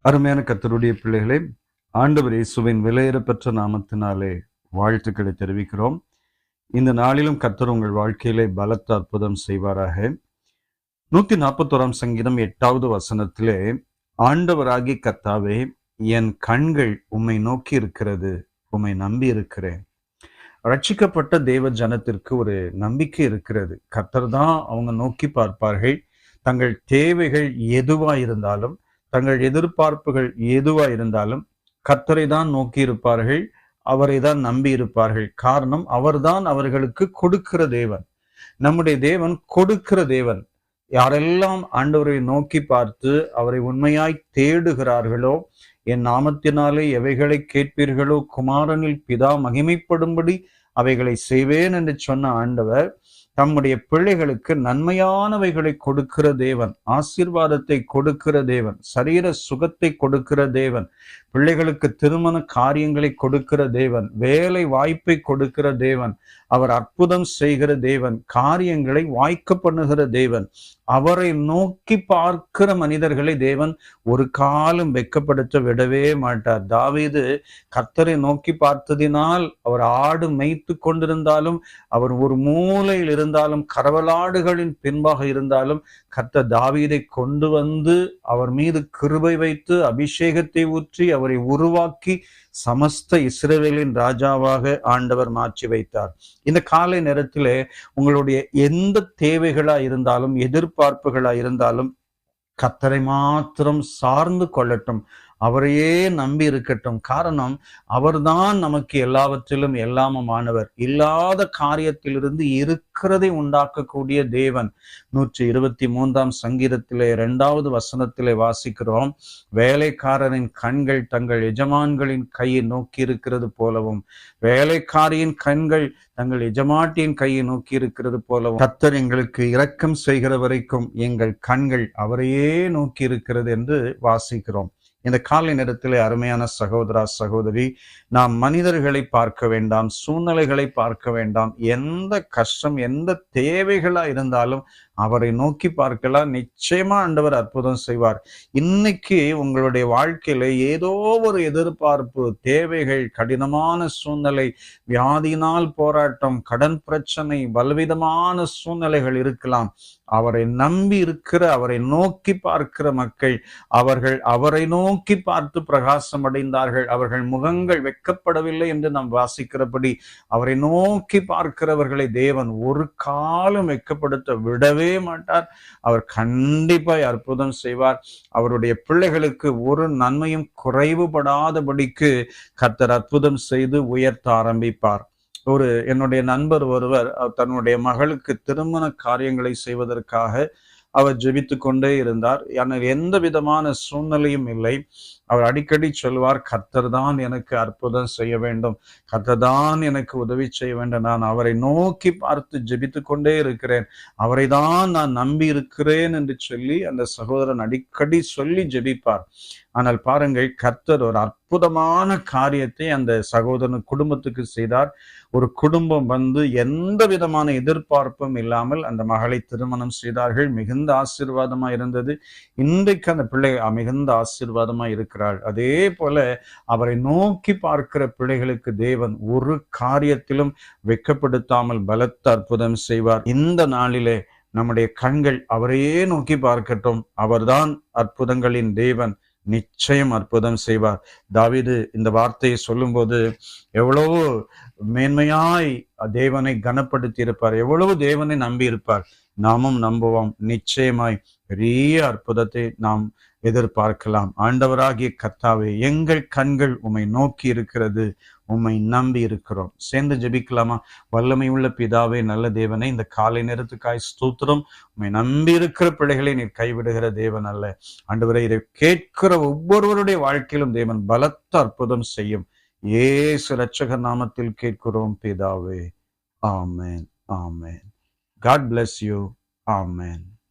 அருமையான கர்த்தருடைய பிள்ளைகளே, ஆண்டவர் இயேசுவின் விலையேறப்பெற்ற நாமத்தினாலே வாழ்த்துக்களை தெரிவிக்கிறோம். இந்த நாளிலும் கர்த்தர் உங்கள் வாழ்க்கையிலே பலத்த அற்புதம் செய்வாராக. 141 சங்கீதம் 8வது வசனத்திலே, ஆண்டவராகிய கர்த்தாவே, என் கண்கள் உம்மை நோக்கி இருக்கிறது, உம்மை நம்பி இருக்கிறேன். ரட்சிக்கப்பட்ட தேவ ஜனத்திற்கு ஒரு நம்பிக்கை இருக்கிறது. கர்த்தர் தான் அவங்க நோக்கி பார்ப்பார்கள். தங்கள் தேவைகள் எதுவா இருந்தாலும், தங்கள் எதிர்பார்ப்புகள் எதுவா இருந்தாலும் கர்த்தரை தான் நோக்கி இருப்பார்கள், அவரை தான் நம்பி இருப்பார்கள். காரணம், அவர்தான் அவர்களுக்கு கொடுக்கிற தேவன். நம்முடைய தேவன் கொடுக்கிற தேவன். யாரெல்லாம் ஆண்டவரை நோக்கி பார்த்து அவரை உண்மையாய் தேடுகிறார்களோ, என் நாமத்தினாலே எவைகளை கேட்பீர்களோ, குமாரனில் பிதா மகிமைப்படும்படி அவைகளை செய்வேன் என்று சொன்ன ஆண்டவர் தம்முடைய பிள்ளைகளுக்கு நன்மையானவைகளை கொடுக்கிற தேவன், ஆசீர்வாதத்தை கொடுக்கிற தேவன், சரீர சுகத்தை கொடுக்கிற தேவன், பிள்ளைகளுக்கு திருமண காரியங்களை கொடுக்கிற தேவன், வேலை வாய்ப்பை கொடுக்கிற தேவன், அவர் அற்புதம் செய்கிற தேவன், காரியங்களை வாய்க்க பண்ணுகிற தேவன். அவரை நோக்கி பார்க்கிற மனிதர்களை தேவன் ஒரு காலம் வெட்கப்படுத்த விடவே மாட்டார். தாவீது கர்த்தரை நோக்கி பார்த்ததினால் அவர் ஆடு மேய்த்து கொண்டிருந்தாலும், அவர் ஒரு மூலையில் இருந்தாலும், கரவலாடுகளின் பின்பாக இருந்தாலும், கர்த்தர் தாவீதை கொண்டு வந்து அவர் மீது கிருபை வைத்து அபிஷேகத்தை ஊற்றி அவரை உருவாக்கி சமஸ்த இஸ்ரவேலின் ராஜாவாக ஆண்டவர் மாற்றி வைத்தார். இந்த காலை நேரத்திலே உங்களுடைய எந்த தேவைகளா இருந்தாலும், எதிர்பார்ப்புகளா இருந்தாலும், கர்த்தரை மாத்திரம் சார்ந்து கொள்ளட்டும், அவரையே நம்பி இருக்கட்டும். காரணம், அவர்தான் நமக்கு எல்லாவற்றிலும் எல்லாமுமானவர். இல்லாத காரியத்திலிருந்து இருக்கிறதை உண்டாக்கக்கூடிய தேவன். 123 சங்கீதத்திலே 2வது வசனத்திலே வாசிக்கிறோம், வேலைக்காரரின் கண்கள் தங்கள் எஜமான்களின் கையை நோக்கி இருக்கிறது போலவும், வேலைக்காரியின் கண்கள் தங்கள் எஜமாட்டியின் கையை நோக்கி இருக்கிறது போலவும், கர்த்தர் எங்களுக்கு இரக்கம் செய்கிற வரைக்கும் எங்கள் கண்கள் அவரையே நோக்கி இருக்கிறது என்று வாசிக்கிறோம். இந்த காலை நேரத்திலே அருமையான சகோதரா சகோதரி, நாம் மனிதர்களை பார்க்க வேண்டாம், சூழ்நிலைகளை பார்க்க வேண்டாம். எந்த கஷ்டம், எந்த தேவைகளா இருந்தாலும் அவரை நோக்கி பார்க்கலாம். நிச்சயமா ஆண்டவர் அற்புதம் செய்வார். இன்னைக்கு உங்களுடைய வாழ்க்கையில ஏதோ ஒரு எதிர்பார்ப்பு, தேவைகள், கடினமான சூழ்நிலை, வியாதியினால் போராட்டம், கடன் பிரச்சனை, பலவிதமான சூழ்நிலைகள் இருக்கலாம். அவரை நம்பி இருக்கிற, அவரை நோக்கி பார்க்கிற மக்கள், அவர்கள் அவரை நோக்கி பார்த்து பிரகாசம் அடைந்தார்கள். அவர்கள் முகங்கள் வெட்கப்படவில்லை என்று நாம் வாசிக்கிறபடி, அவரை நோக்கி பார்க்கிறவர்களை தேவன் ஒரு காலம் வெட்கப்படுத்த விடவே மாட்டார். அவர் கண்டிப்பாய் அற்புதம் செய்வார். அவருடைய பிள்ளைகளுக்கு ஒரு நன்மையும் குறைவுபடாதபடிக்கு கர்த்தர் அற்புதம் செய்து உயர்த்த ஆரம்பிப்பார். என்னுடைய நண்பர் ஒருவர் தன்னுடைய மகளுக்கு திருமண காரியங்களை செய்வதற்காக அவர் ஜெபித்து கொண்டே இருந்தார். எந்த விதமான சூழ்நிலையும் இல்லை. அவர் அடிக்கடி சொல்வார், கர்த்தர் தான் எனக்கு அற்புதம் செய்ய வேண்டும், கர்த்தர் தான் எனக்கு உதவி செய்ய வேண்டும், நான் அவரை நோக்கி பார்த்து ஜெபித்து கொண்டே இருக்கிறேன், அவரை தான் நான் நம்பி இருக்கிறேன் என்று சொல்லி அந்த சகோதரன் அடிக்கடி சொல்லி ஜெபிப்பார். ஆனால் பாருங்கள், கர்த்தர் ஒரு அற்புதமான காரியத்தை அந்த சகோதரன் குடும்பத்துக்கு செய்தார். ஒரு குடும்பம் வந்து எந்த விதமான எதிர்பார்ப்பும் இல்லாமல் அந்த மகளை திருமணம் செய்தார்கள். மிகுந்த ஆசீர்வாதமா இருந்தது. இன்றைக்கு அந்த பிள்ளை மிகுந்த ஆசீர்வாதமா இருக்கிறாள். அதே போல அவரை நோக்கி பார்க்கிற பிள்ளைகளுக்கு தேவன் ஒரு காரியத்திலும் வெட்கப்படுத்தாமல் பலத்த அற்புதம் செய்வார். இந்த நாளிலே நம்முடைய கண்கள் அவரையே நோக்கி பார்க்கட்டும். அவர்தான் அற்புதங்களின் தேவன். நிச்சயம் அற்புதம் செய்வார். தாவீது இந்த வார்த்தையை சொல்லும்போது எவ்வளவு மேன்மையாய் தேவனை கனப்படுத்தி இருப்பார், எவ்வளவு தேவனை நம்பி இருப்பார். நாமும் நம்புவோம். நிச்சயமாய் பெரிய அற்புதத்தை நாம் எதிர்பார்க்கலாம். ஆண்டவராகிய கர்த்தாவே, எங்கள் கண்கள் உம்மை நோக்கி இருக்கிறது, உம்மை நம்பி இருக்கிறோம். சேர்ந்து ஜெபிக்கலாமா? வல்லமை உள்ள பிதாவே, நல்ல தேவனை, இந்த காலை நேரத்துக்காய் ஸ்தோத்திரம். உம்மை நம்பி இருக்கிற பிள்ளைகளை நீர் கைவிடுகிற தேவன் அல்ல. ஆண்டவரே, இதை கேட்கிற ஒவ்வொருவருடைய வாழ்க்கையிலும் தேவன் பலத்த அற்புதம் செய்யும். இயேசு இரட்சகர் நாமத்தில் கேட்கிறோம் பிதாவே. ஆமென், ஆமென். God bless you. Amen.